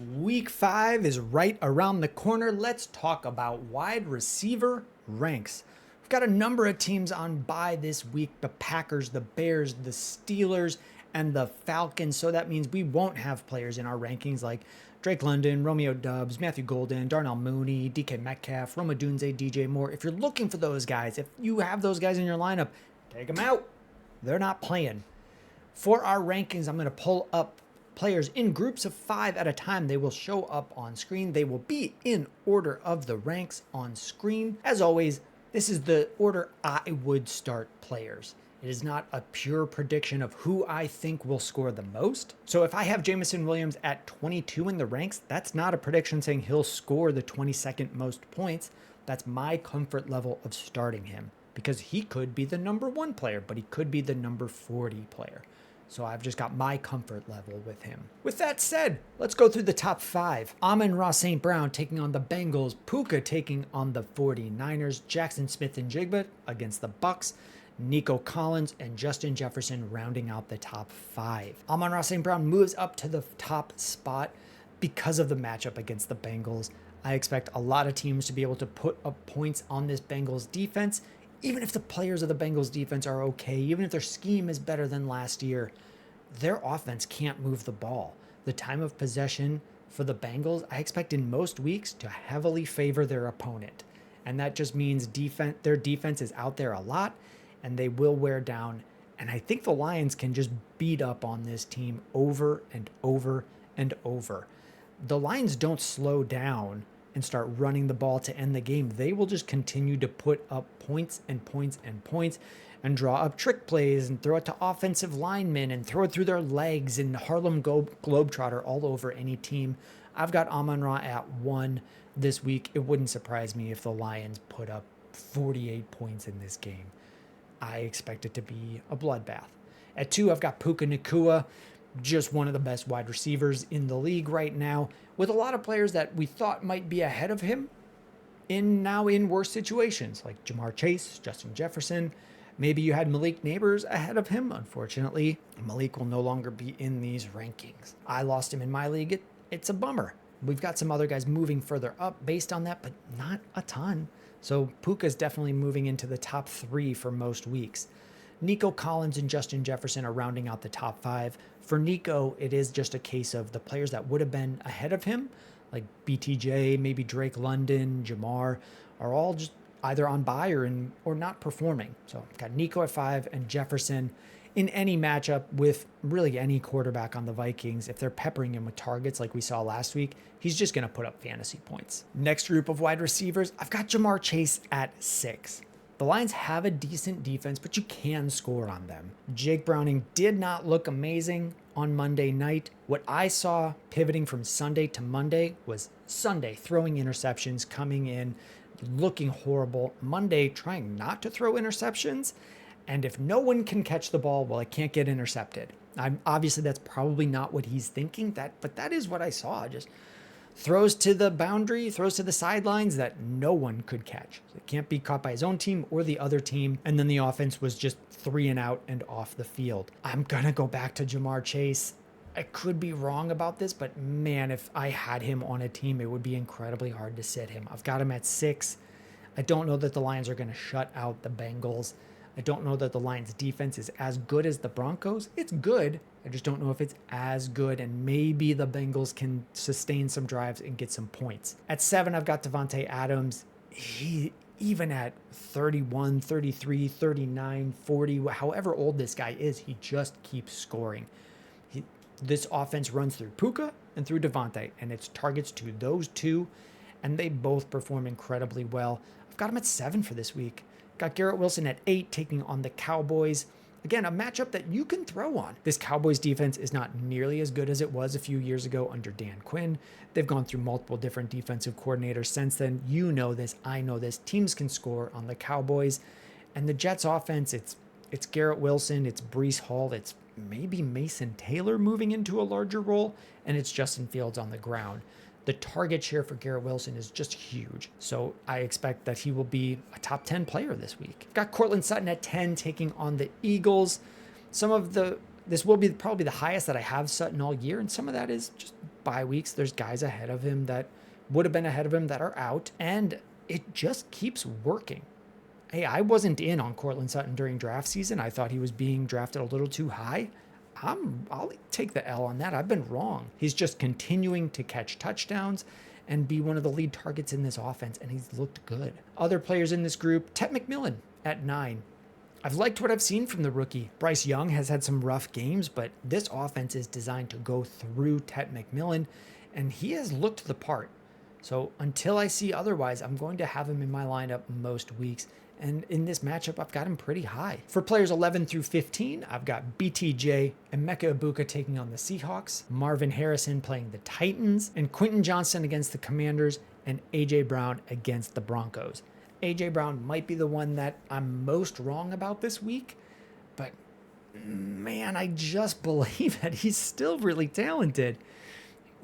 Week 5 is right around the corner. Let's talk about wide receiver ranks. We've got a number of teams on bye this week: the Packers, the Bears, the Steelers, and the Falcons. So that means we won't have players in our rankings like Drake London, Romeo Doubs, Matthew Golden, Darnell Mooney, DK Metcalf, Roma Dunze, DJ Moore. If you're looking for those guys, if you have those guys in your lineup, take them out. They're not playing. For our rankings, I'm going to pull up players in groups of 5 at a time. They will show up on screen. They will be in order of the ranks on screen. As always, this is the order I would start players. It is not a pure prediction of who I think will score the most. So if I have Jameson Williams at 22 in the ranks, that's not a prediction saying he'll score the 22nd most points. That's my comfort level of starting him, because he could be the number 1 player, but he could be the number 40 player. So I've just got my comfort level with him. With that said, let's go through the top 5. Amon-Ra St. Brown taking on the Bengals, Puka taking on the 49ers, Jackson Smith-Njigba against the Bucks, Nico Collins and Justin Jefferson rounding out the top 5. Amon-Ra St. Brown moves up to the top spot because of the matchup against the Bengals. I expect a lot of teams to be able to put up points on this Bengals defense. Even if the players of the Bengals defense are okay, even if their scheme is better than last year, their offense can't move the ball. The time of possession for the Bengals, I expect in most weeks to heavily favor their opponent. And that just means their defense is out there a lot and they will wear down. And I think the Lions can just beat up on this team over and over and over. The Lions don't slow down and start running the ball to end the game. They will just continue to put up points and points and points and draw up trick plays and throw it to offensive linemen and throw it through their legs and Harlem Globetrotter all over any team. I've got Amon-Ra at 1 this week. It wouldn't surprise me if the Lions put up 48 points in this game. I expect it to be a bloodbath. At 2, I've got Puka Nacua, just one of the best wide receivers in the league right now, with a lot of players that we thought might be ahead of him now in worse situations, like Jamar Chase, Justin Jefferson. Maybe you had Malik Neighbors ahead of him. Unfortunately, Malik will no longer be in these rankings. I lost him in my league. It's a bummer. We've got some other guys moving further up based on that, but not a ton. So Puka's definitely moving into the top 3 for most weeks. Nico Collins and Justin Jefferson are rounding out the top 5. For Nico, it is just a case of the players that would have been ahead of him, like BTJ, maybe Drake London, Jamar, are all just either on bye or not performing. So I've got Nico at 5 and Jefferson in any matchup with really any quarterback on the Vikings. If they're peppering him with targets like we saw last week, he's just going to put up fantasy points. Next group of wide receivers, I've got Jamar Chase at 6. The Lions have a decent defense, but you can score on them. Jake Browning did not look amazing on Monday night. What I saw pivoting from Sunday to Monday was Sunday throwing interceptions, coming in, looking horrible. Monday trying not to throw interceptions. And if no one can catch the ball, well, it can't get intercepted. Obviously, that's probably not what he's thinking, but that is what I saw. Just throws to the boundary, throws to the sidelines that no one could catch. So it can't be caught by his own team or the other team. And then the offense was just 3 and out and off the field. I'm going to go back to Jamar Chase. I could be wrong about this, but man, if I had him on a team, it would be incredibly hard to sit him. I've got him at 6. I don't know that the Lions are going to shut out the Bengals. I don't know that the Lions defense is as good as the Broncos. It's good. I just don't know if it's as good, and maybe the Bengals can sustain some drives and get some points. At 7, I've got Devontae Adams. He, even at 31, 33, 39, 40, however old this guy is, he just keeps scoring. This offense runs through Puka and through Devontae, and it's targets to those two, and they both perform incredibly well. I've got him at 7 for this week. Got Garrett Wilson at 8 taking on the Cowboys. Again, a matchup that you can throw on. This Cowboys defense is not nearly as good as it was a few years ago under Dan Quinn. They've gone through multiple different defensive coordinators since then. You know this. I know this. Teams can score on the Cowboys. And the Jets offense, it's Garrett Wilson, it's Breece Hall, it's maybe Mason Taylor moving into a larger role, and it's Justin Fields on the ground. The target share for Garrett Wilson is just huge. So I expect that he will be a top 10 player this week. Got Cortland Sutton at 10 taking on the Eagles. This will be probably the highest that I have Sutton all year, and some of that is just bye weeks, there's guys ahead of him that would have been ahead of him that are out, and it just keeps working. Hey, I wasn't in on Courtland Sutton during draft season. I thought he was being drafted a little too high. I'll take the L on that. I've been wrong. He's just continuing to catch touchdowns and be one of the lead targets in this offense, and he's looked good. Other players in this group, Ted McMillan at 9. I've liked what I've seen from the rookie. Bryce Young has had some rough games, but this offense is designed to go through Ted McMillan, and he has looked the part. So until I see otherwise, I'm going to have him in my lineup most weeks. And in this matchup, I've got him pretty high. For players 11 through 15, I've got BTJ and Emeka Egbuka taking on the Seahawks, Marvin Harrison playing the Titans, and Quentin Johnston against the Commanders, and A.J. Brown against the Broncos. A.J. Brown might be the one that I'm most wrong about this week, but man, I just believe that he's still really talented.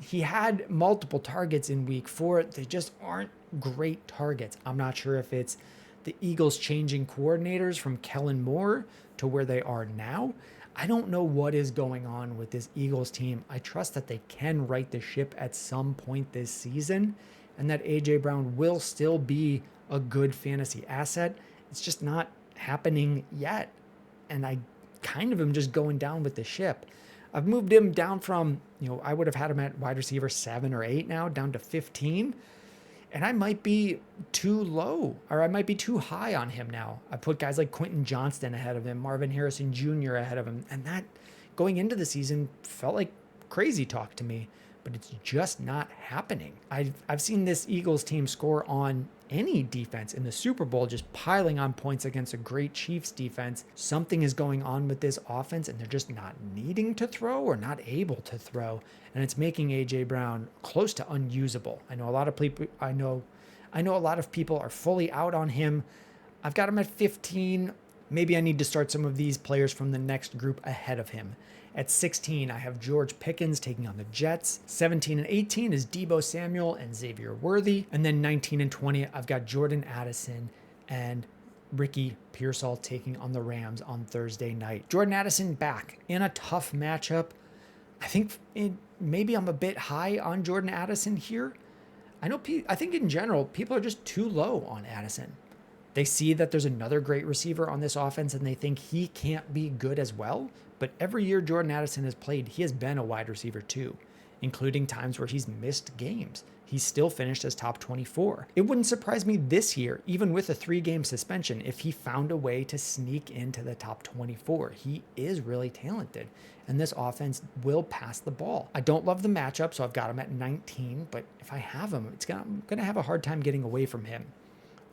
He had multiple targets in week 4. They just aren't great targets. I'm not sure if it's the Eagles changing coordinators from Kellen Moore to where they are now. I don't know what is going on with this Eagles team. I trust that they can right the ship at some point this season and that A.J. Brown will still be a good fantasy asset. It's just not happening yet. And I kind of am just going down with the ship. I've moved him down from, I would have had him at wide receiver 7 or 8 now, down to 15. And I might be too low, or I might be too high on him now. I put guys like Quentin Johnston ahead of him, Marvin Harrison Jr. ahead of him. And that, going into the season, felt like crazy talk to me. But it's just not happening. I've seen this Eagles team score on any defense in the Super Bowl, just piling on points against a great Chiefs defense. Something is going on with this offense, and they're just not needing to throw or not able to throw, and it's making A.J. Brown close to unusable. I know a lot of people. I know a lot of people are fully out on him. I've got him at 15. Maybe I need to start some of these players from the next group ahead of him. At 16, I have George Pickens taking on the Jets. 17 and 18 is Deebo Samuel and Xavier Worthy. And then 19 and 20, I've got Jordan Addison and Ricky Pearsall taking on the Rams on Thursday night. Jordan Addison back in a tough matchup. I think maybe I'm a bit high on Jordan Addison here. I think in general, people are just too low on Addison. They see that there's another great receiver on this offense and they think he can't be good as well. But every year Jordan Addison has played, he has been a wide receiver too, including times where he's missed games. He's still finished as top 24. It wouldn't surprise me this year, even with a 3-game suspension, if he found a way to sneak into the top 24. He is really talented, and this offense will pass the ball. I don't love the matchup, so I've got him at 19, but if I have him, I'm going to have a hard time getting away from him.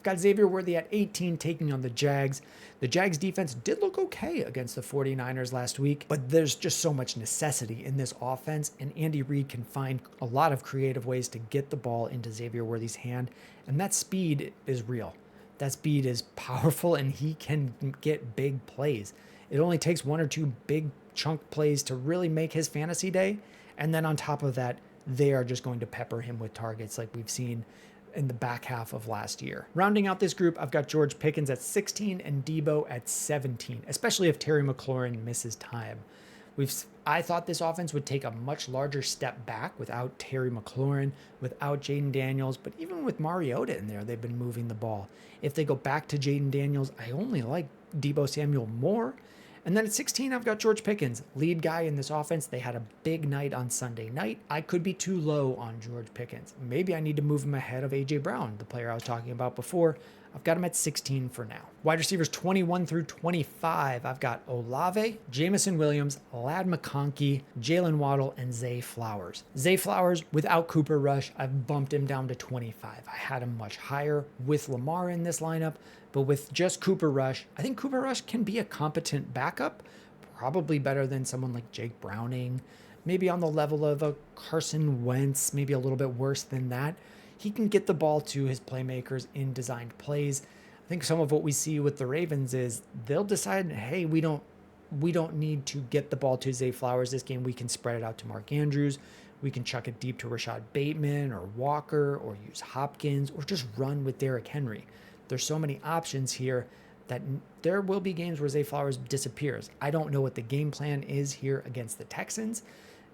Got Xavier Worthy at 18 taking on the Jags. The Jags defense did look okay against the 49ers last week, but there's just so much necessity in this offense, and Andy Reid can find a lot of creative ways to get the ball into Xavier Worthy's hand, and that speed is real. That speed is powerful, and he can get big plays. It only takes 1 or 2 big chunk plays to really make his fantasy day, and then on top of that, they are just going to pepper him with targets like we've seen in the back half of last year. Rounding out this group, I've got George Pickens at 16 and Deebo at 17, especially if Terry McLaurin misses time. I thought this offense would take a much larger step back without Terry McLaurin, without Jaden Daniels, but even with Mariota in there, they've been moving the ball. If they go back to Jaden Daniels, I only like Deebo Samuel more. And then at 16, I've got George Pickens, lead guy in this offense. They had a big night on Sunday night. I could be too low on George Pickens. Maybe I need to move him ahead of A.J. Brown, the player I was talking about before. I've got him at 16 for now. Wide receivers 21 through 25, I've got Olave, Jamison Williams, Ladd McConkey, Jalen Waddle, and Zay Flowers. Zay Flowers, without Cooper Rush, I've bumped him down to 25. I had him much higher with Lamar in this lineup, but with just Cooper Rush, I think Cooper Rush can be a competent backup, probably better than someone like Jake Browning, maybe on the level of a Carson Wentz, maybe a little bit worse than that. He can get the ball to his playmakers in designed plays. I think some of what we see with the Ravens is they'll decide, hey, we don't need to get the ball to Zay Flowers this game. We can spread it out to Mark Andrews. We can chuck it deep to Rashad Bateman or Walker or use Hopkins or just run with Derrick Henry. There's so many options here that there will be games where Zay Flowers disappears. I don't know what the game plan is here against the Texans.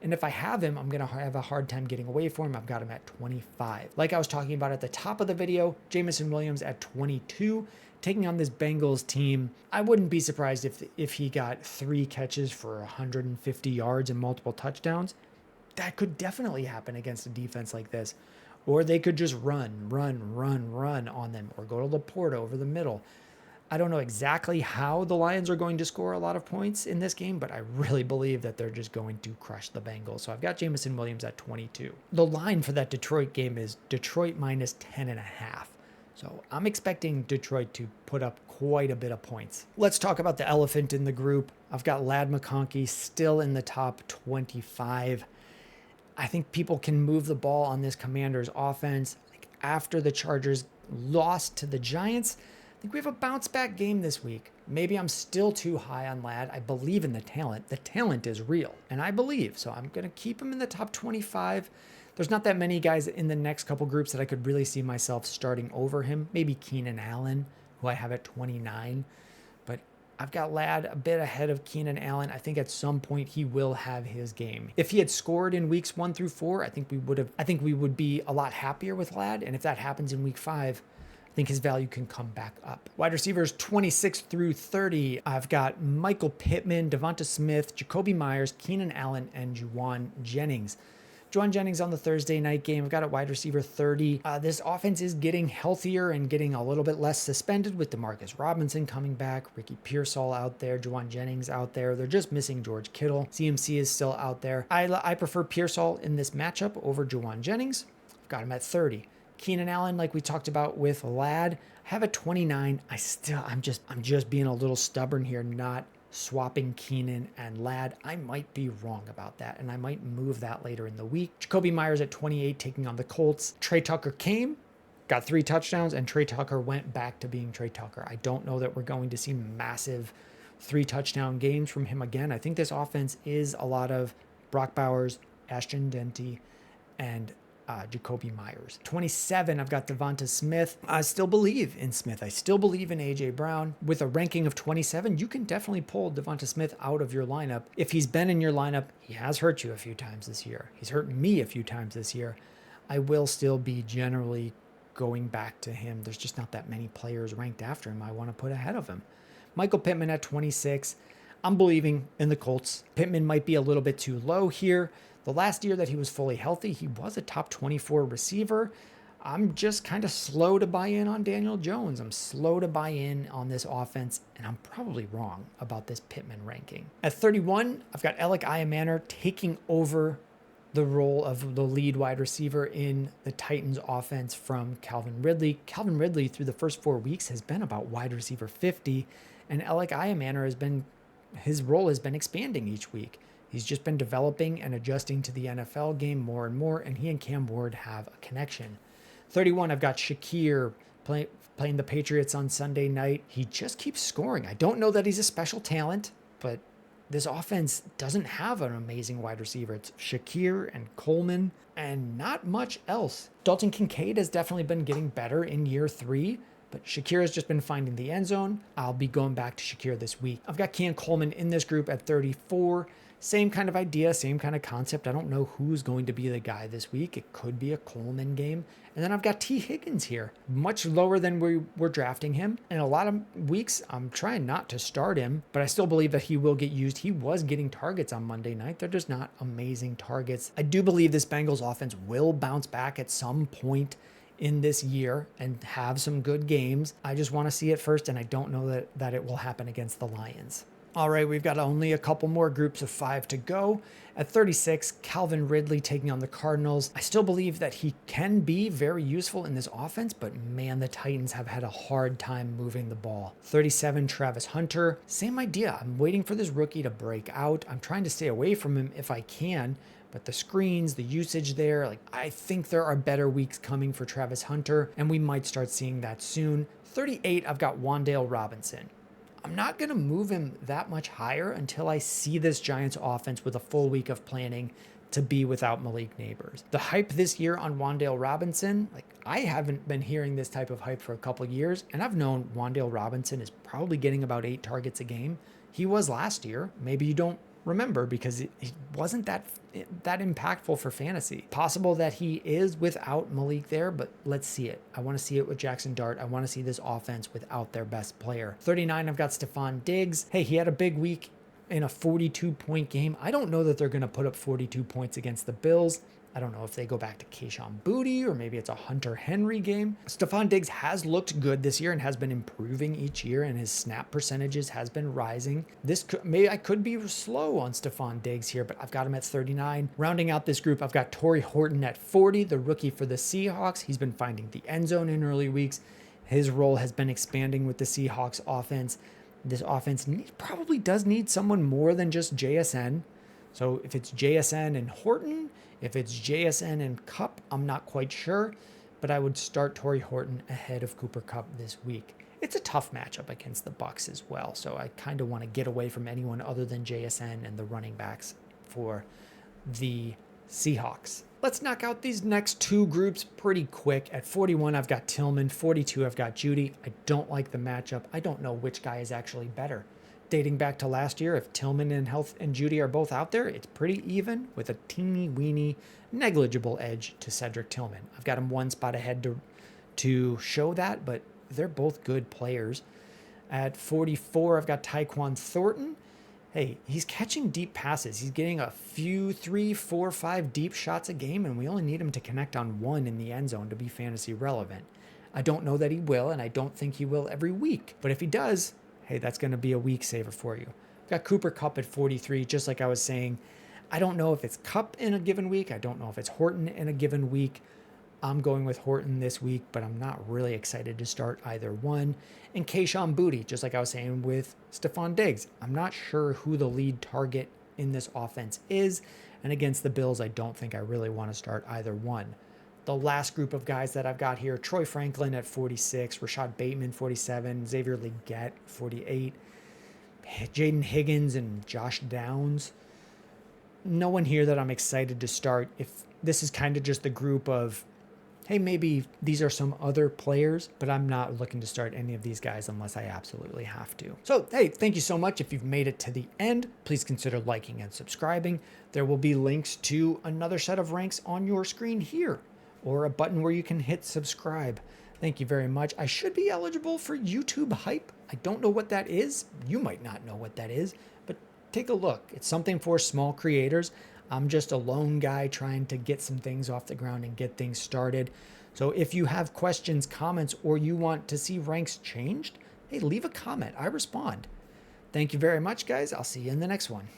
And if I have him, I'm going to have a hard time getting away from him. I've got him at 25. Like I was talking about at the top of the video, Jameson Williams at 22, taking on this Bengals team. I wouldn't be surprised if he got 3 catches for 150 yards and multiple touchdowns. That could definitely happen against a defense like this. Or they could just run on them, or go to Laporta over the middle. I don't know exactly how the Lions are going to score a lot of points in this game, but I really believe that they're just going to crush the Bengals. So I've got Jameson Williams at 22. The line for that Detroit game is Detroit minus 10.5. So I'm expecting Detroit to put up quite a bit of points. Let's talk about the elephant in the group. I've got Ladd McConkey still in the top 25. I think people can move the ball on this Commanders offense. After the Chargers lost to the Giants, I think we have a bounce back game this week. Maybe I'm still too high on Ladd. I believe in the talent. The talent is real, and I believe. So I'm going to keep him in the top 25. There's not that many guys in the next couple groups that I could really see myself starting over him. Maybe Keenan Allen, who I have at 29. But I've got Ladd a bit ahead of Keenan Allen. I think at some point he will have his game. If he had scored in weeks 1 through 4, I think we would be a lot happier with Ladd. And if that happens in week 5, I think his value can come back up. Wide receivers 26 through 30. I've got Michael Pittman, Devonta Smith, Jacoby Myers, Keenan Allen, and Juwan Jennings. Juwan Jennings on the Thursday night game. I've got a wide receiver 30. This offense is getting healthier and getting a little bit less suspended with Demarcus Robinson coming back, Ricky Pearsall out there, Juwan Jennings out there. They're just missing George Kittle. CMC is still out there. I prefer Pearsall in this matchup over Juwan Jennings. I've got him at 30. Keenan Allen, like we talked about with Ladd, I have a 29. I'm just being a little stubborn here, not swapping Keenan and Ladd. I might be wrong about that, and I might move that later in the week. Jacoby Myers at 28, taking on the Colts. Trey Tucker came, got 3 touchdowns, and Trey Tucker went back to being Trey Tucker. I don't know that we're going to see massive 3-touchdown games from him again. I think this offense is a lot of Brock Bowers, Ashton Denty, and Jacoby Myers. 27, I've got Devonta Smith. I still believe in Smith. I still believe in A.J. Brown. With a ranking of 27, you can definitely pull Devonta Smith out of your lineup. If he's been in your lineup, he has hurt you a few times this year. He's hurt me a few times this year. I will still be generally going back to him. There's just not that many players ranked after him I want to put ahead of him. Michael Pittman at 26. I'm believing in the Colts. Pittman might be a little bit too low here. The last year that he was fully healthy, he was a top 24 receiver. I'm just kind of slow to buy in on Daniel Jones. I'm slow to buy in on this offense, and I'm probably wrong about this Pittman ranking. At 31, I've got Alec Iamannor taking over the role of the lead wide receiver in the Titans offense from Calvin Ridley. Calvin Ridley through the first 4 weeks has been about wide receiver 50, and Alec Iamannor his role has been expanding each week. He's just been developing and adjusting to the NFL game more and more, and he and Cam Ward have a connection. 31, I've got Shakir playing the Patriots on Sunday night. He just keeps scoring. I don't know that he's a special talent, but this offense doesn't have an amazing wide receiver. It's Shakir and Coleman and not much else. Dalton Kincaid has definitely been getting better in year 3, but Shakir has just been finding the end zone. I'll be going back to Shakir this week. I've got Keon Coleman in this group at 34. Same kind of idea, same kind of concept. I don't know who's going to be the guy this week. It could be a Coleman game. And then I've got T. Higgins here, much lower than we were drafting him. In a lot of weeks, I'm trying not to start him, but I still believe that he will get used. He was getting targets on Monday night. They're just not amazing targets. I do believe this Bengals offense will bounce back at some point in this year and have some good games. I just want to see it first, and I don't know that it will happen against the Lions. All right, we've got only a couple more groups of 5 to go. At 36, Calvin Ridley taking on the Cardinals. I still believe that he can be very useful in this offense, but man, the Titans have had a hard time moving the ball. 37, Travis Hunter. Same idea. I'm waiting for this rookie to break out. I'm trying to stay away from him if I can, but the screens, the usage there, I think there are better weeks coming for Travis Hunter, and we might start seeing that soon. 38, I've got Wan'Dale Robinson. I'm not going to move him that much higher until I see this Giants offense with a full week of planning to be without Malik Neighbors. The hype this year on Wan'Dale Robinson, I haven't been hearing this type of hype for a couple of years, and I've known Wan'Dale Robinson is probably getting about 8 targets a game. He was last year. Maybe you don't remember because he wasn't that impactful for fantasy. Possible that he is without Malik there, but let's see it. I want to see it with Jackson Dart. I want to see this offense without their best player. 39, I've got Stephon Diggs. Hey, he had a big week in a 42-point game. I don't know that they're going to put up 42 points against the Bills. I don't know if they go back to Kayshon Boutte or maybe it's a Hunter Henry game. Stephon Diggs has looked good this year and has been improving each year, and his snap percentages has been rising. I could be slow on Stephon Diggs here, but I've got him at 39. Rounding out this group, I've got Torrey Horton at 40, the rookie for the Seahawks. He's been finding the end zone in early weeks. His role has been expanding with the Seahawks offense. This offense probably does need someone more than just JSN. So if it's JSN and Horton, if it's JSN and Kupp, I'm not quite sure, but I would start Torrey Horton ahead of Cooper Kupp this week. It's a tough matchup against the Bucs as well, so I kind of want to get away from anyone other than JSN and the running backs for the Seahawks. Let's knock out these next two groups pretty quick. At 41, I've got Tillman. 42, I've got Jeudy. I don't like the matchup. I don't know which guy is actually better. Dating back to last year, if Tillman and Jeudy are both out there, it's pretty even with a teeny weeny negligible edge to Cedric Tillman. I've got him one spot ahead to show that, but they're both good players. At 44, I've got Tyquan Thornton. Hey, he's catching deep passes. He's getting a few 3, 4, 5 deep shots a game, and we only need him to connect on one in the end zone to be fantasy relevant. I don't know that he will, and I don't think he will every week. But if he does, hey, that's going to be a week saver for you. I've got Cooper Kupp at 43, just like I was saying. I don't know if it's Kupp in a given week. I don't know if it's Horton in a given week. I'm going with Horton this week, but I'm not really excited to start either one. And Kayshon Boutte, just like I was saying with Stephon Diggs. I'm not sure who the lead target in this offense is. And against the Bills, I don't think I really want to start either one. The last group of guys that I've got here, Troy Franklin at 46, Rashad Bateman 47, Xavier Legette 48, Jaden Higgins and Josh Downs. No one here that I'm excited to start. If this is kind of just the group of, hey, maybe these are some other players, but I'm not looking to start any of these guys unless I absolutely have to. So, hey, thank you so much. If you've made it to the end, please consider liking and subscribing. There will be links to another set of ranks on your screen here, or a button where you can hit subscribe. Thank you very much. I should be eligible for YouTube Hype. I don't know what that is. You might not know what that is, but take a look. It's something for small creators. I'm just a lone guy trying to get some things off the ground and get things started. So if you have questions, comments, or you want to see ranks changed, hey, leave a comment. I respond. Thank you very much, guys. I'll see you in the next one.